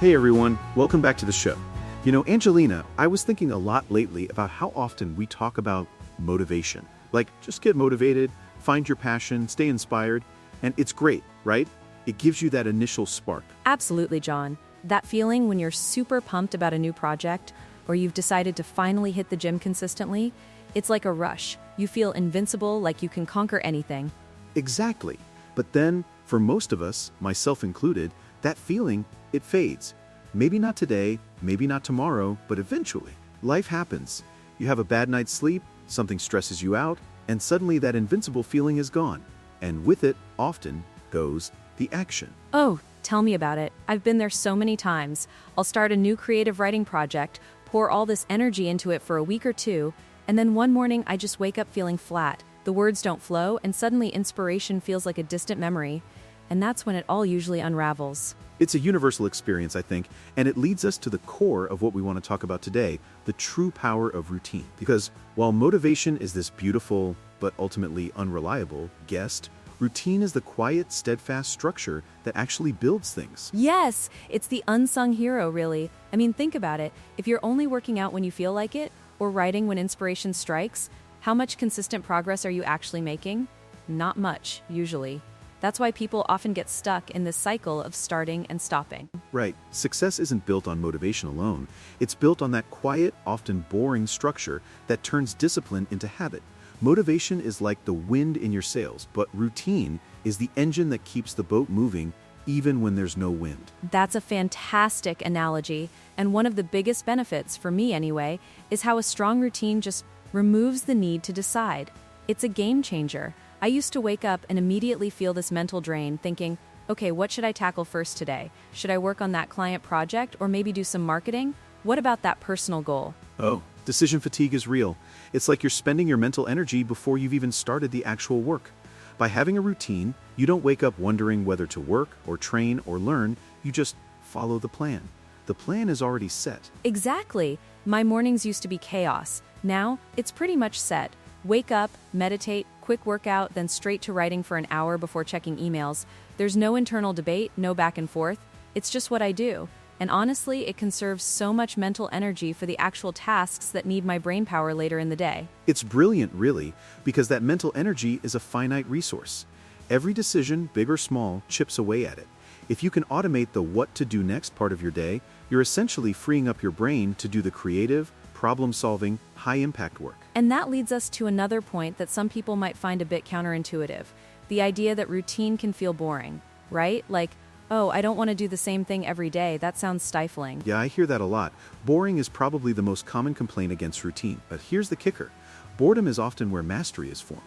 Hey everyone, welcome back to the show. Angelina, I was thinking a lot lately about how often we talk about motivation. Like, just get motivated, find your passion, stay inspired, and it's great, right? It gives you that initial spark. Absolutely, John. That feeling when you're super pumped about a new project, or you've decided to finally hit the gym consistently, it's like a rush. You feel invincible, like you can conquer anything. Exactly. But then, for most of us, myself included, that feeling, it fades. Maybe not today, maybe not tomorrow, but eventually. Life happens. You have a bad night's sleep, something stresses you out, and suddenly that invincible feeling is gone. And with it, often, goes the action. Oh, tell me about it. I've been there so many times. I'll start a new creative writing project, pour all this energy into it for a week or two, and then one morning I just wake up feeling flat. The words don't flow, and suddenly inspiration feels like a distant memory. And that's when it all usually unravels. It's a universal experience, I think, and it leads us to the core of what we want to talk about today, the true power of routine. Because while motivation is this beautiful, but ultimately unreliable guest, routine is the quiet, steadfast structure that actually builds things. Yes, it's the unsung hero, really. I mean, think about it. If you're only working out when you feel like it, or writing when inspiration strikes, how much consistent progress are you actually making? Not much, usually. That's why people often get stuck in this cycle of starting and stopping. Right. Success isn't built on motivation alone. It's built on that quiet, often boring structure that turns discipline into habit. Motivation is like the wind in your sails, but routine is the engine that keeps the boat moving even when there's no wind. That's a fantastic analogy, and one of the biggest benefits, for me anyway, is how a strong routine just removes the need to decide. It's a game changer. I used to wake up and immediately feel this mental drain, thinking, okay, what should I tackle first today? Should I work on that client project or maybe do some marketing? What about that personal goal? Oh, decision fatigue is real. It's like you're spending your mental energy before you've even started the actual work. By having a routine, you don't wake up wondering whether to work or train or learn, you just follow the plan. The plan is already set. Exactly. My mornings used to be chaos. Now, it's pretty much set. Wake up, meditate, quick workout, then straight to writing for an hour before checking emails. There's no internal debate, no back and forth. It's just what I do. And honestly, it conserves so much mental energy for the actual tasks that need my brain power later in the day. It's brilliant, really, because that mental energy is a finite resource. Every decision, big or small, chips away at it. If you can automate the what to do next part of your day, you're essentially freeing up your brain to do the creative, problem-solving, high-impact work. And that leads us to another point that some people might find a bit counterintuitive. The idea that routine can feel boring, right? Like, oh, I don't want to do the same thing every day. That sounds stifling. Yeah, I hear that a lot. Boring is probably the most common complaint against routine. But here's the kicker. Boredom is often where mastery is formed.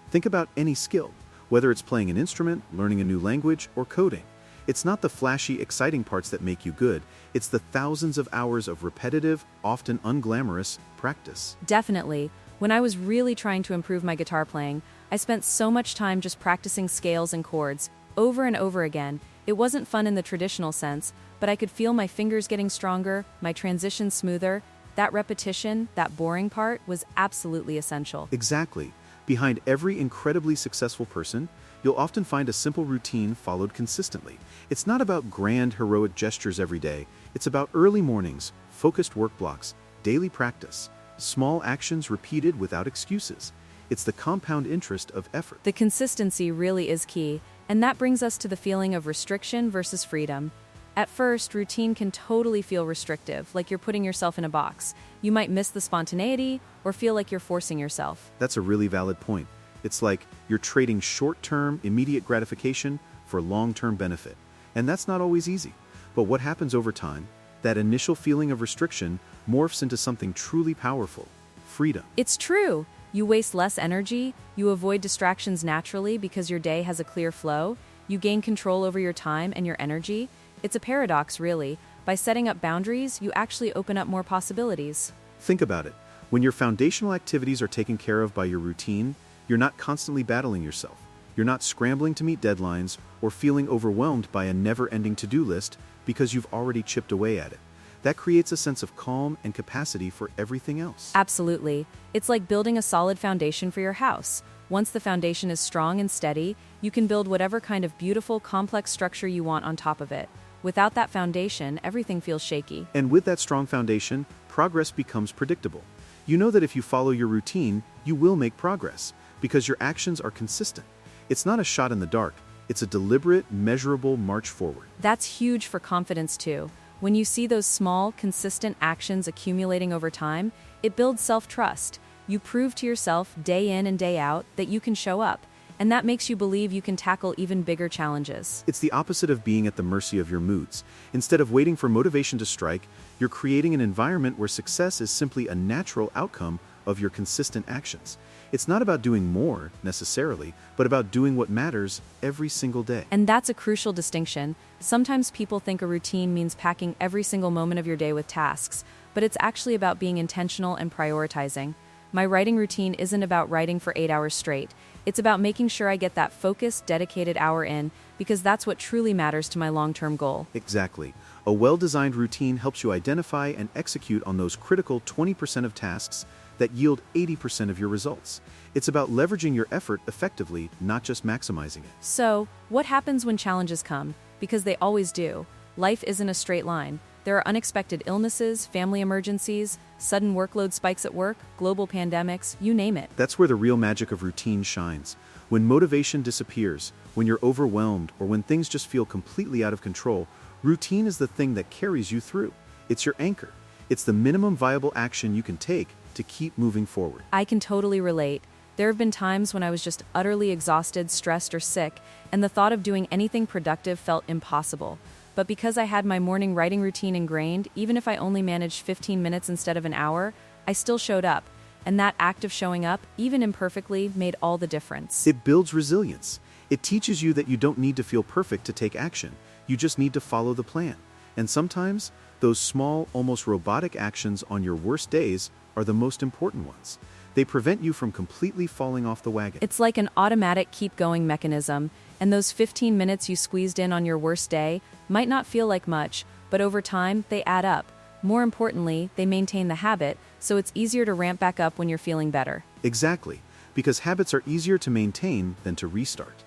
Think about any skill, whether it's playing an instrument, learning a new language, or coding. It's not the flashy, exciting parts that make you good. It's the thousands of hours of repetitive, often unglamorous practice. Definitely. When I was really trying to improve my guitar playing, I spent so much time just practicing scales and chords, over and over again. It wasn't fun in the traditional sense, but I could feel my fingers getting stronger, my transitions smoother. That repetition, that boring part, was absolutely essential. Exactly. Behind every incredibly successful person, you'll often find a simple routine followed consistently. It's not about grand, heroic gestures every day. It's about early mornings, focused work blocks, daily practice, small actions repeated without excuses. It's the compound interest of effort. The consistency really is key, and that brings us to the feeling of restriction versus freedom. At first, routine can totally feel restrictive, like you're putting yourself in a box. You might miss the spontaneity or feel like you're forcing yourself. That's a really valid point. It's like you're trading short-term, immediate gratification for long-term benefit. And that's not always easy. But what happens over time, that initial feeling of restriction morphs into something truly powerful: freedom. It's true. You waste less energy, you avoid distractions naturally because your day has a clear flow, you gain control over your time and your energy. It's a paradox, really. By setting up boundaries, you actually open up more possibilities. Think about it. When your foundational activities are taken care of by your routine, you're not constantly battling yourself. You're not scrambling to meet deadlines or feeling overwhelmed by a never-ending to-do list because you've already chipped away at it. That creates a sense of calm and capacity for everything else. Absolutely. It's like building a solid foundation for your house. Once the foundation is strong and steady, you can build whatever kind of beautiful, complex structure you want on top of it. Without that foundation, everything feels shaky. And with that strong foundation, progress becomes predictable. You know that if you follow your routine, you will make progress, because your actions are consistent. It's not a shot in the dark, it's a deliberate, measurable march forward. That's huge for confidence too. When you see those small, consistent actions accumulating over time, it builds self-trust. You prove to yourself day in and day out that you can show up, and that makes you believe you can tackle even bigger challenges. It's the opposite of being at the mercy of your moods. Instead of waiting for motivation to strike, you're creating an environment where success is simply a natural outcome of your consistent actions. It's not about doing more, necessarily, but about doing what matters every single day. And that's a crucial distinction. Sometimes people think a routine means packing every single moment of your day with tasks, but it's actually about being intentional and prioritizing. My writing routine isn't about writing for 8 hours straight. It's about making sure I get that focused, dedicated hour in, because that's what truly matters to my long-term goal. Exactly. A well-designed routine helps you identify and execute on those critical 20% of tasks that yield 80% of your results. It's about leveraging your effort effectively, not just maximizing it. So, what happens when challenges come? Because they always do. Life isn't a straight line. There are unexpected illnesses, family emergencies, sudden workload spikes at work, global pandemics, you name it. That's where the real magic of routine shines. When motivation disappears, when you're overwhelmed, or when things just feel completely out of control, routine is the thing that carries you through. It's your anchor. It's the minimum viable action you can take to keep moving forward. I can totally relate. There have been times when I was just utterly exhausted, stressed, or sick, and the thought of doing anything productive felt impossible. But because I had my morning writing routine ingrained, even if I only managed 15 minutes instead of an hour, I still showed up. And that act of showing up, even imperfectly, made all the difference. It builds resilience. It teaches you that you don't need to feel perfect to take action. You just need to follow the plan. And sometimes, those small, almost robotic actions on your worst days are the most important ones. They prevent you from completely falling off the wagon. It's like an automatic keep-going mechanism, and those 15 minutes you squeezed in on your worst day might not feel like much, but over time, they add up. More importantly, they maintain the habit, so it's easier to ramp back up when you're feeling better. Exactly, because habits are easier to maintain than to restart.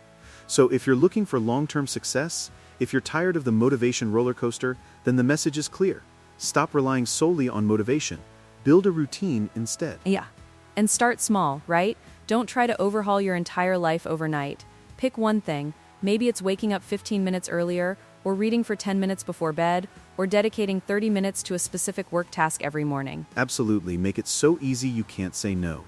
So if you're looking for long-term success, if you're tired of the motivation roller coaster, then the message is clear. Stop relying solely on motivation. Build a routine instead. Yeah. And start small, right? Don't try to overhaul your entire life overnight. Pick one thing. Maybe it's waking up 15 minutes earlier, or reading for 10 minutes before bed, or dedicating 30 minutes to a specific work task every morning. Absolutely, make it so easy you can't say no.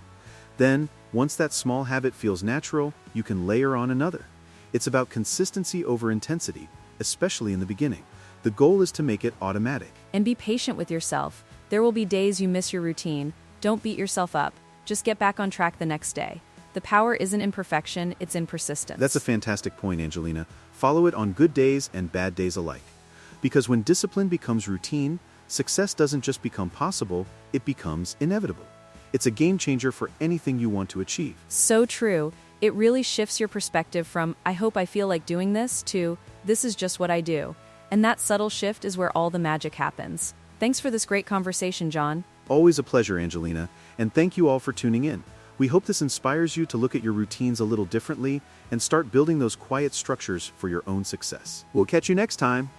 Then, once that small habit feels natural, you can layer on another. It's about consistency over intensity, especially in the beginning. The goal is to make it automatic. And be patient with yourself. There will be days you miss your routine. Don't beat yourself up. Just get back on track the next day. The power isn't in perfection, it's in persistence. That's a fantastic point, Angelina. Follow it on good days and bad days alike. Because when discipline becomes routine, success doesn't just become possible, it becomes inevitable. It's a game changer for anything you want to achieve. So true. It really shifts your perspective from, I hope I feel like doing this, to, this is just what I do. And that subtle shift is where all the magic happens. Thanks for this great conversation, John. Always a pleasure, Angelina, and thank you all for tuning in. We hope this inspires you to look at your routines a little differently and start building those quiet structures for your own success. We'll catch you next time.